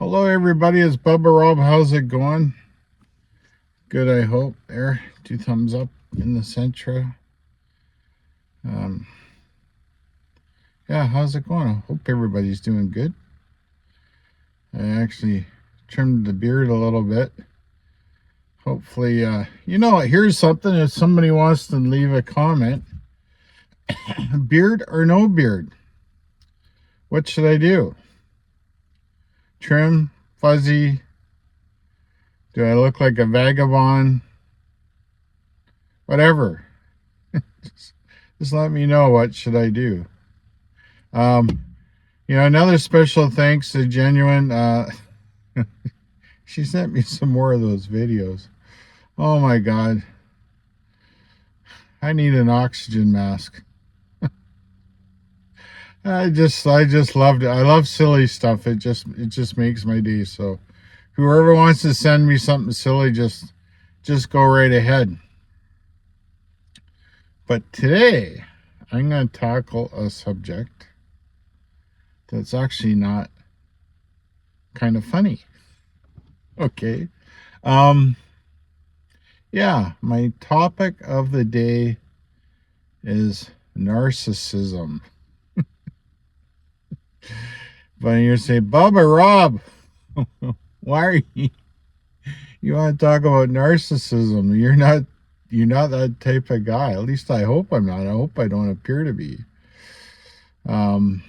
Hello, everybody. It's Bubba Rob. How's it going? Good, I hope. There, 2 thumbs up in the center. Um, yeah, how's it going? I hope everybody's doing good. I actually trimmed the beard a little bit. Hopefully, here's something. If somebody wants to leave a comment, beard or no beard, what should I do? Trim, fuzzy? Do I look like a vagabond? Whatever. just let me know. What should I do? Um, another special thanks to Genuine. She sent me some more of those videos. Oh my God. I need an oxygen mask. I just loved it. I love silly stuff. It just makes my day. So whoever wants to send me something silly, just go right ahead. But today I'm going to tackle a subject that's actually not kind of funny. Okay. Yeah, my topic of the day is narcissism. But you're saying, Bubba Rob, why are you want to talk about narcissism? You're not that type of guy. At least I hope I'm not. I hope I don't appear to be. Why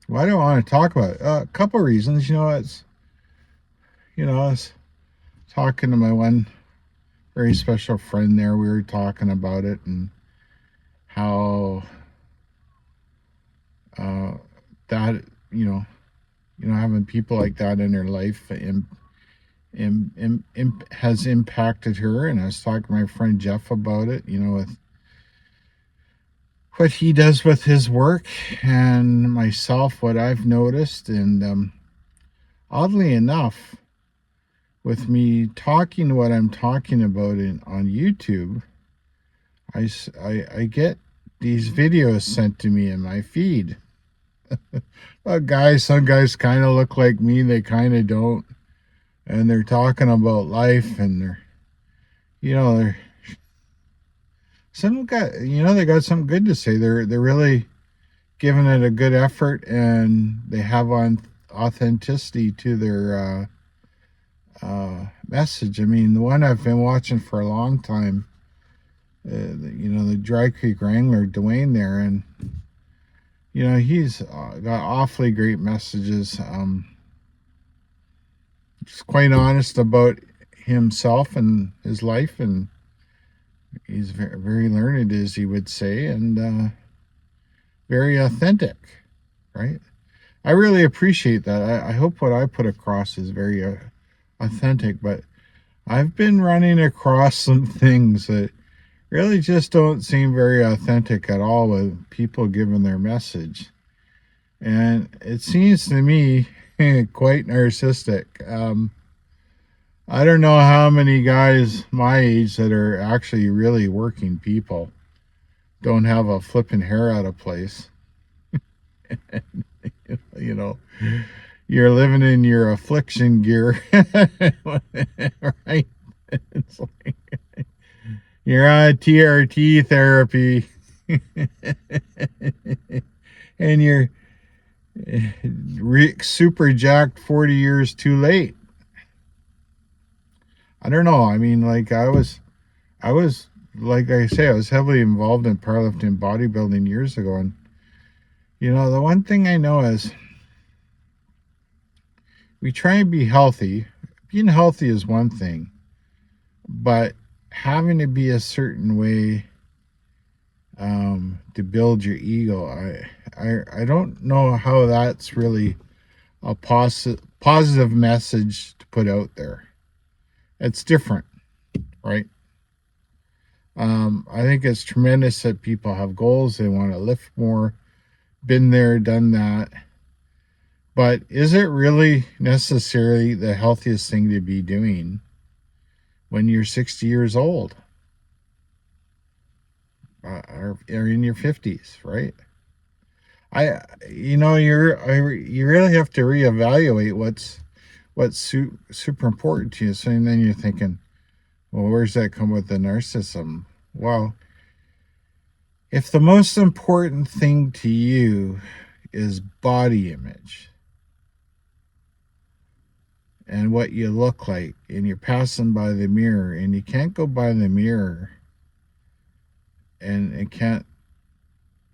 do I want to talk about it? A couple of reasons. I was talking to my one very special friend there. We were talking about it and how that having people like that in her life has impacted her. And I was talking to my friend Jeff about it, with what he does with his work, and myself, what I've noticed. And oddly enough, with me talking what I'm talking about on YouTube, I get these videos sent to me in my feed. Some guys kind of look like me, they kind of don't, and they're talking about life, and they're some guy, they got something good to say. They're really giving it a good effort, and they have authenticity to their message. I mean, the one I've been watching for a long time, the Dry Creek Wrangler, Dwayne there, and he's got awfully great messages. He's quite honest about himself and his life, and he's very, very learned, as he would say, and very authentic, right? I really appreciate that. I hope what I put across is very authentic, but I've been running across some things that really just don't seem very authentic at all with people giving their message. And it seems to me quite narcissistic. I don't know how many guys my age that are actually really working people don't have a flipping hair out of place. you know, you're living in your affliction gear, right? It's like you're on TRT therapy, and you're super jacked 40 years too late. I don't know. I mean, like I was, like I say, I was heavily involved in powerlifting, bodybuilding years ago, and the one thing I know is we try and be healthy. Being healthy is one thing, but having to be a certain way to build your ego, I don't know how that's really a positive message to put out there. It's different, right? I think it's tremendous that people have goals. They want to lift more. Been there, done that. But is it really necessarily the healthiest thing to be doing when you're 60 years old? Or in your 50s, right? You really have to reevaluate what's super important to you. So and then you're thinking, well, where's that come with the narcissism? Well, if the most important thing to you is body image and what you look like, and you're passing by the mirror, and you can't go by the mirror and can't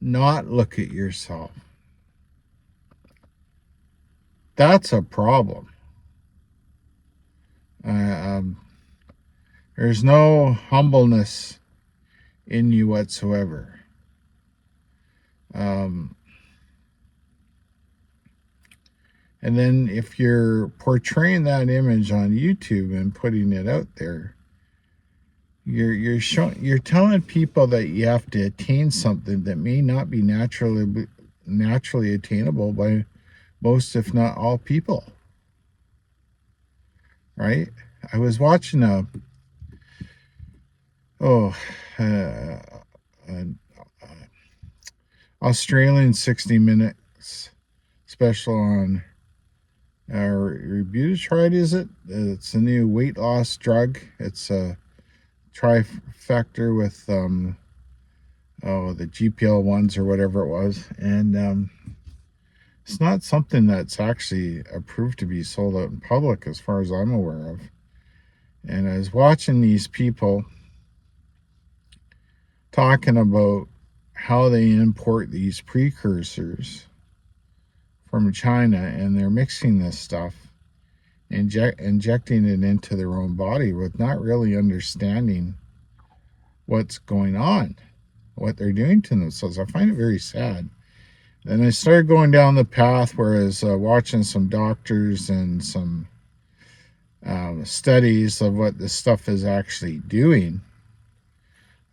not look at yourself, that's a problem. Uh, um, there's no humbleness in you whatsoever. Um, and then if you're portraying that image on YouTube and putting it out there, you're telling people that you have to attain something that may not be naturally attainable by most, if not all, people. Right? I was watching oh uh, an Australian 60 minutes special on Rebutride, is it? It's a new weight loss drug. It's a trifecta with the GPL-1s or whatever it was, and it's not something that's actually approved to be sold out in public as far as I'm aware of. And I was watching these people talking about how they import these precursors from China, and they're mixing this stuff, injecting it into their own body with not really understanding what's going on, what they're doing to themselves. I find it very sad. And I started going down the path where I was watching some doctors and some studies of what this stuff is actually doing,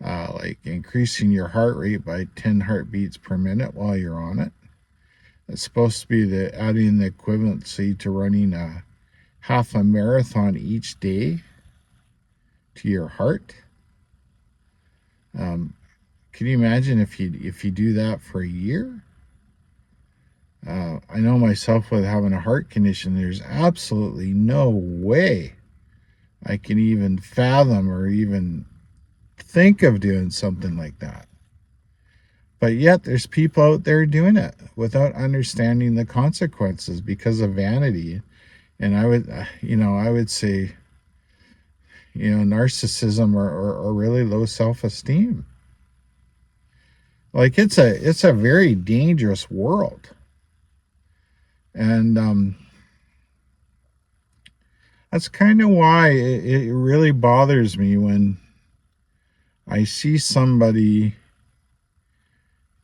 like increasing your heart rate by 10 heartbeats per minute while you're on it. It's supposed to be adding the equivalency to running a half a marathon each day to your heart. Can you imagine if you do that for a year? I know myself with having a heart condition, there's absolutely no way I can even fathom or even think of doing something like that. But yet there's people out there doing it without understanding the consequences because of vanity. And I would say, narcissism or really low self-esteem. Like it's a very dangerous world. And that's kind of why it really bothers me when I see somebody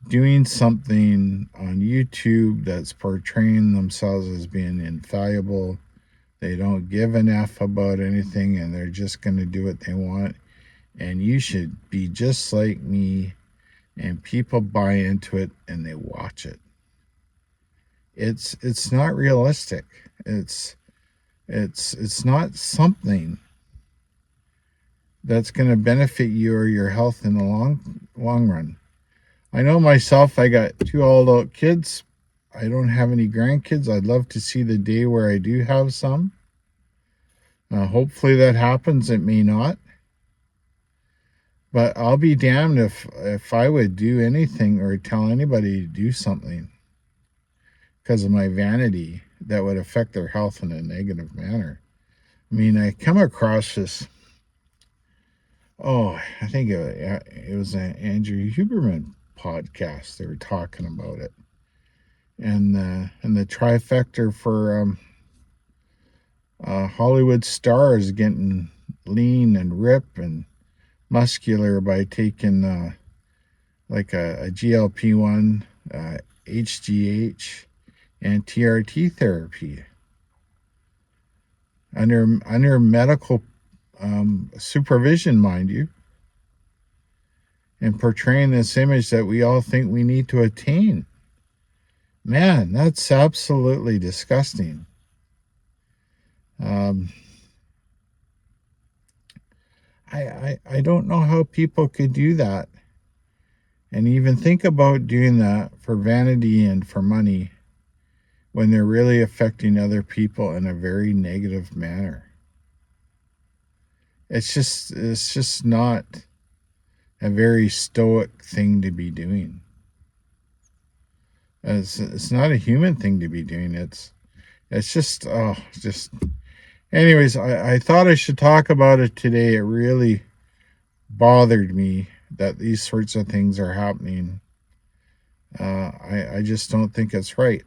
doing something on YouTube that's portraying themselves as being infallible. They don't give an F about anything, and they're just going to do what they want. And you should be just like me, and people buy into it and they watch it. It's not realistic. It's not something that's going to benefit you or your health in the long run. I know myself, I got 2 all-adult kids. I don't have any grandkids. I'd love to see the day where I do have some. Hopefully that happens. It may not. But I'll be damned if I would do anything or tell anybody to do something because of my vanity that would affect their health in a negative manner. I mean, I come across this, I think it was an Andrew Huberman podcast. They were talking about it. And the trifecta for Hollywood stars getting lean and rip and muscular by taking like a GLP-1, HGH, and TRT therapy under medical supervision, mind you, and portraying this image that we all think we need to attain. Man, that's absolutely disgusting. I don't know how people could do that And even think about doing that for vanity and for money when they're really affecting other people in a very negative manner. It's just not a very stoic thing to be doing. It's not a human thing to be doing. It's just. Anyways, I thought I should talk about it today. It really bothered me that these sorts of things are happening. I just don't think it's right.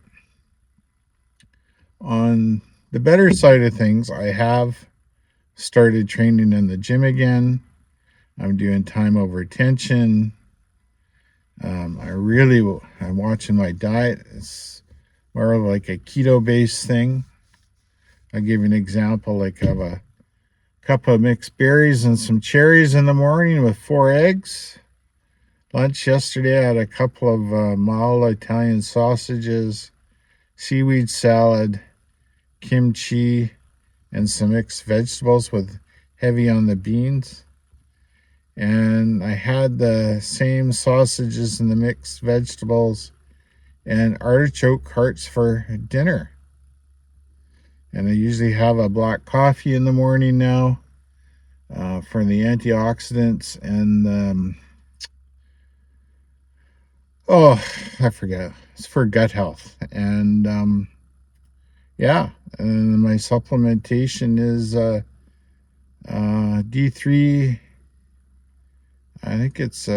On the better side of things, I have started training in the gym again. I'm doing time over attention. I'm watching my diet. It's more of like a keto based thing. I'll give you an example. Like I have a cup of mixed berries and some cherries in the morning with 4 eggs. Lunch yesterday, I had a couple of mild Italian sausages, seaweed salad, kimchi, and some mixed vegetables with heavy on the beans. And I had the same sausages and the mixed vegetables and artichoke hearts for dinner. And I usually have a black coffee in the morning now for the antioxidants and I forget. It's for gut health. And yeah, and my supplementation is D3. I think it's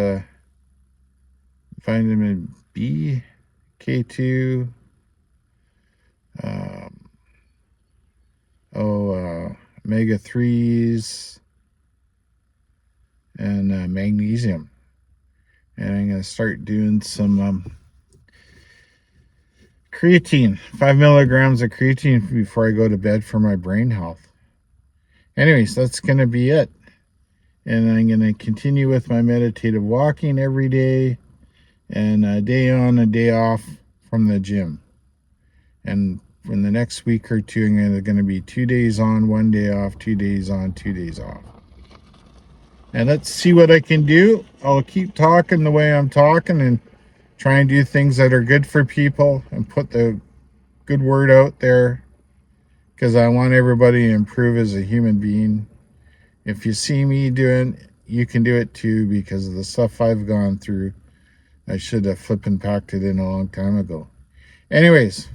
vitamin B, K2, um, omega 3s, and magnesium. And I'm going to start doing some creatine, 5 milligrams of creatine before I go to bed for my brain health. Anyways, that's going to be it. And I'm going to continue with my meditative walking every day and a day on, a day off from the gym. And in the next week or two, I'm going to be 2 days on, 1 day off, 2 days on, 2 days off. And let's see what I can do. I'll keep talking the way I'm talking and try and do things that are good for people and put the good word out there because I want everybody to improve as a human being. If you see me doing, you can do it too because of the stuff I've gone through. I should have flippin' packed it in a long time ago. Anyways,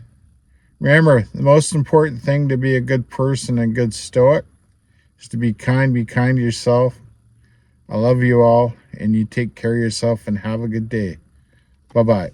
remember, the most important thing to be a good person and good stoic is to be kind to yourself. I love you all, and you take care of yourself and have a good day. Bye-bye.